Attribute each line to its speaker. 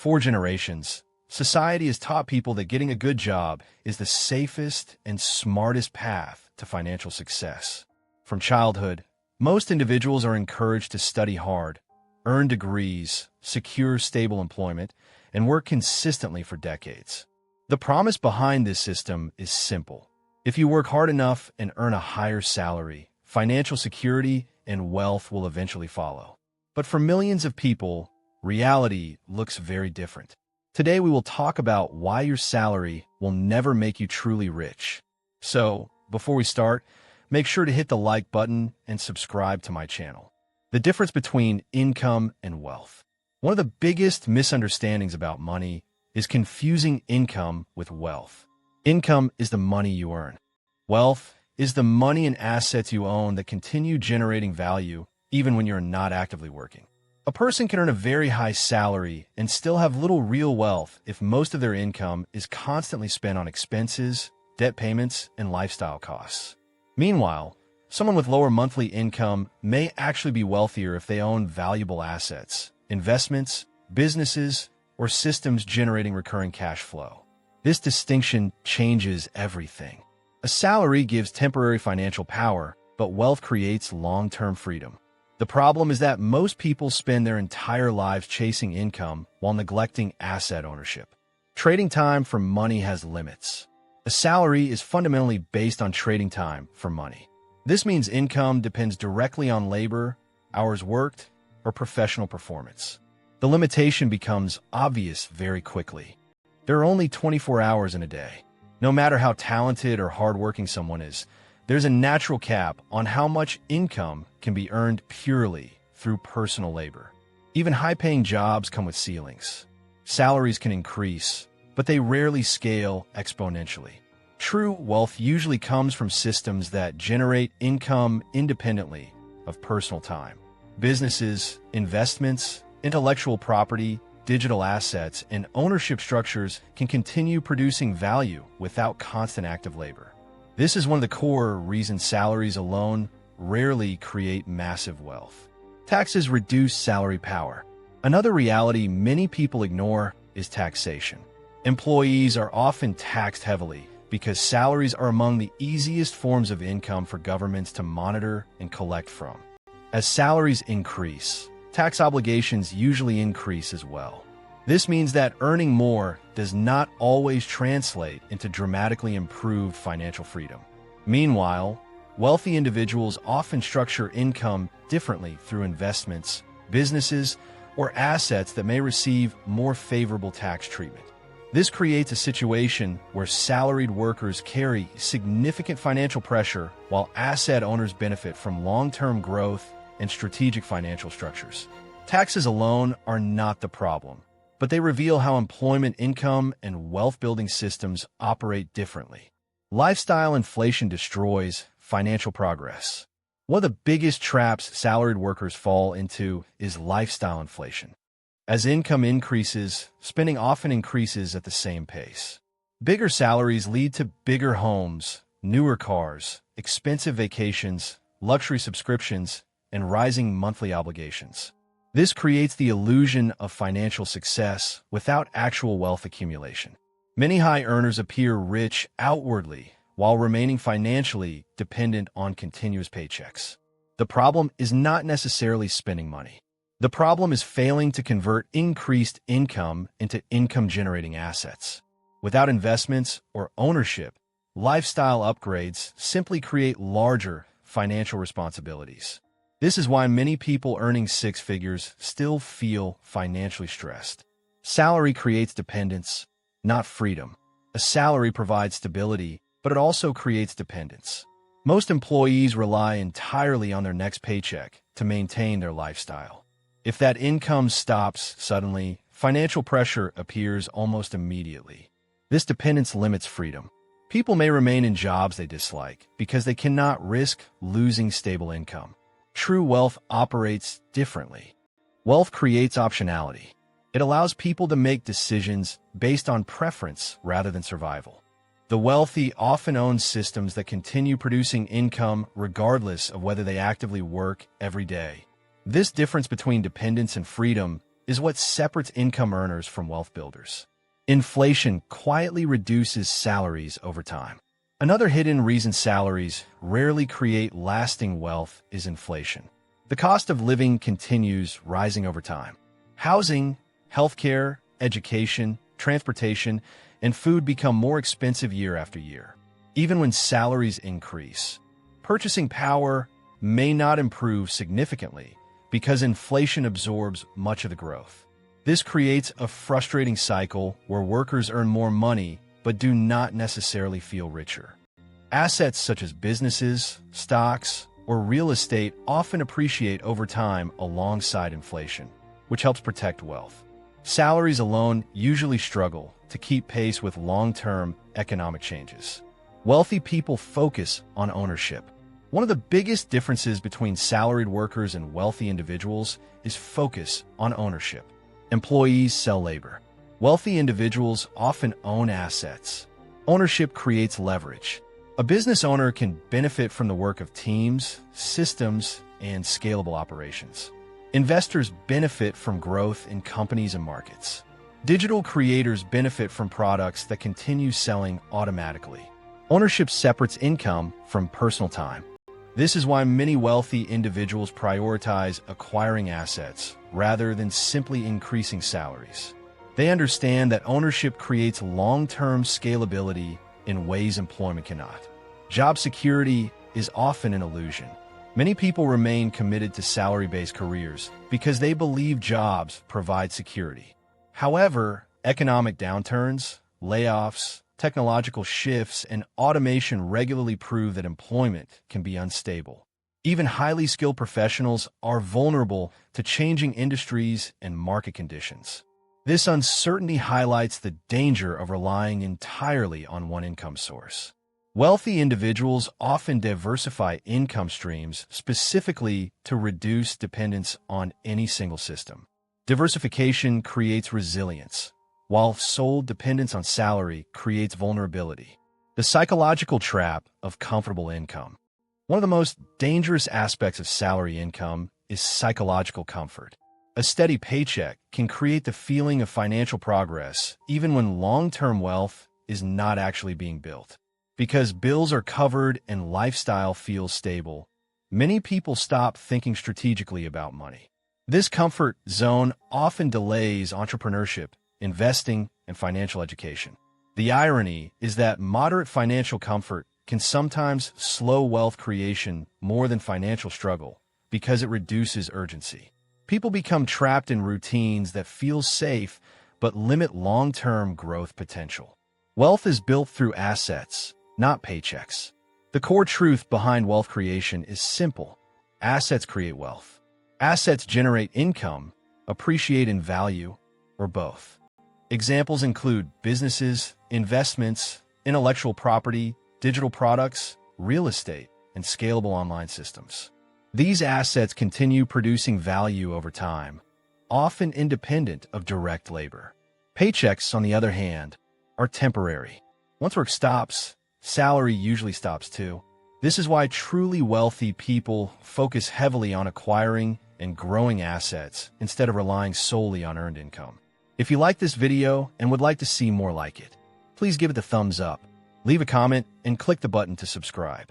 Speaker 1: For generations, society has taught people that getting a good job is the safest and smartest path to financial success. From childhood, most individuals are encouraged to study hard, earn degrees, secure stable employment, and work consistently for decades. The promise behind this system is simple. If you work hard enough and earn a higher salary, financial security and wealth will eventually follow. But for millions of people, reality looks very different. Today we will talk about why your salary will never make you truly rich. So, before we start, make sure to hit the like button and subscribe to my channel. The difference between income and wealth. One of the biggest misunderstandings about money is confusing income with wealth. Income is the money you earn. Wealth is the money and assets you own that continue generating value even when you're not actively working. A person can earn a very high salary and still have little real wealth if most of their income is constantly spent on expenses, debt payments, and lifestyle costs. Meanwhile, someone with lower monthly income may actually be wealthier if they own valuable assets, investments, businesses, or systems generating recurring cash flow. This distinction changes everything. A salary gives temporary financial power, but wealth creates long-term freedom. The problem is that most people spend their entire lives chasing income while neglecting asset ownership. Trading time for money has limits. A salary is fundamentally based on trading time for money. This means income depends directly on labor, hours worked, or professional performance. The limitation becomes obvious very quickly. There are only 24 hours in a day. No matter how talented or hardworking someone is, there's a natural cap on how much income can be earned purely through personal labor. Even high-paying jobs come with ceilings. Salaries can increase, but they rarely scale exponentially. True wealth usually comes from systems that generate income independently of personal time. Businesses, investments, intellectual property, digital assets, and ownership structures can continue producing value without constant active labor. This is one of the core reasons salaries alone rarely create massive wealth. Taxes reduce salary power. Another reality many people ignore is taxation. Employees are often taxed heavily because salaries are among the easiest forms of income for governments to monitor and collect from. As salaries increase, tax obligations usually increase as well. This means that earning more does not always translate into dramatically improved financial freedom. Meanwhile, wealthy individuals often structure income differently through investments, businesses, or assets that may receive more favorable tax treatment. This creates a situation where salaried workers carry significant financial pressure while asset owners benefit from long-term growth and strategic financial structures. Taxes alone are not the problem, but they reveal how employment income and wealth-building systems operate differently. Lifestyle inflation destroys financial progress. One of the biggest traps salaried workers fall into is lifestyle inflation. As income increases, spending often increases at the same pace. Bigger salaries lead to bigger homes, newer cars, expensive vacations, luxury subscriptions, and rising monthly obligations. This creates the illusion of financial success without actual wealth accumulation. Many high earners appear rich outwardly while remaining financially dependent on continuous paychecks. The problem is not necessarily spending money. The problem is failing to convert increased income into income-generating assets. Without investments or ownership, lifestyle upgrades simply create larger financial responsibilities. This is why many people earning six figures still feel financially stressed. Salary creates dependence, not freedom. A salary provides stability, but it also creates dependence. Most employees rely entirely on their next paycheck to maintain their lifestyle. If that income stops suddenly, financial pressure appears almost immediately. This dependence limits freedom. People may remain in jobs they dislike because they cannot risk losing stable income. True wealth operates differently. Wealth creates optionality. It allows people to make decisions based on preference rather than survival. The wealthy often own systems that continue producing income regardless of whether they actively work every day. This difference between dependence and freedom is what separates income earners from wealth builders. Inflation quietly reduces salaries over time. Another hidden reason salaries rarely create lasting wealth is inflation. The cost of living continues rising over time. Housing, healthcare, education, transportation, and food become more expensive year after year. Even when salaries increase, purchasing power may not improve significantly because inflation absorbs much of the growth. This creates a frustrating cycle where workers earn more money but do not necessarily feel richer. Assets such as businesses, stocks, or real estate often appreciate over time alongside inflation, which helps protect wealth. Salaries alone usually struggle to keep pace with long-term economic changes. Wealthy people focus on ownership. One of the biggest differences between salaried workers and wealthy individuals is focus on ownership. Employees sell labor. Wealthy individuals often own assets. Ownership creates leverage. A business owner can benefit from the work of teams, systems, and scalable operations. Investors benefit from growth in companies and markets. Digital creators benefit from products that continue selling automatically. Ownership separates income from personal time. This is why many wealthy individuals prioritize acquiring assets rather than simply increasing salaries. They understand that ownership creates long-term scalability in ways employment cannot. Job security is often an illusion. Many people remain committed to salary-based careers because they believe jobs provide security. However, economic downturns, layoffs, technological shifts, and automation regularly prove that employment can be unstable. Even highly skilled professionals are vulnerable to changing industries and market conditions. This uncertainty highlights the danger of relying entirely on one income source. Wealthy individuals often diversify income streams specifically to reduce dependence on any single system. Diversification creates resilience, while sole dependence on salary creates vulnerability. The psychological trap of comfortable income. One of the most dangerous aspects of salary income is psychological comfort. A steady paycheck can create the feeling of financial progress even when long-term wealth is not actually being built. Because bills are covered and lifestyle feels stable, many people stop thinking strategically about money. This comfort zone often delays entrepreneurship, investing, and financial education. The irony is that moderate financial comfort can sometimes slow wealth creation more than financial struggle because it reduces urgency. People become trapped in routines that feel safe but limit long-term growth potential. Wealth is built through assets, not paychecks. The core truth behind wealth creation is simple. Assets create wealth. Assets generate income, appreciate in value, or both. Examples include businesses, investments, intellectual property, digital products, real estate, and scalable online systems. These assets continue producing value over time, often independent of direct labor. Paychecks, on the other hand, are temporary. Once work stops, salary usually stops too. This is why truly wealthy people focus heavily on acquiring and growing assets instead of relying solely on earned income. If you like this video and would like to see more like it, please give it a thumbs up, leave a comment, and click the button to subscribe.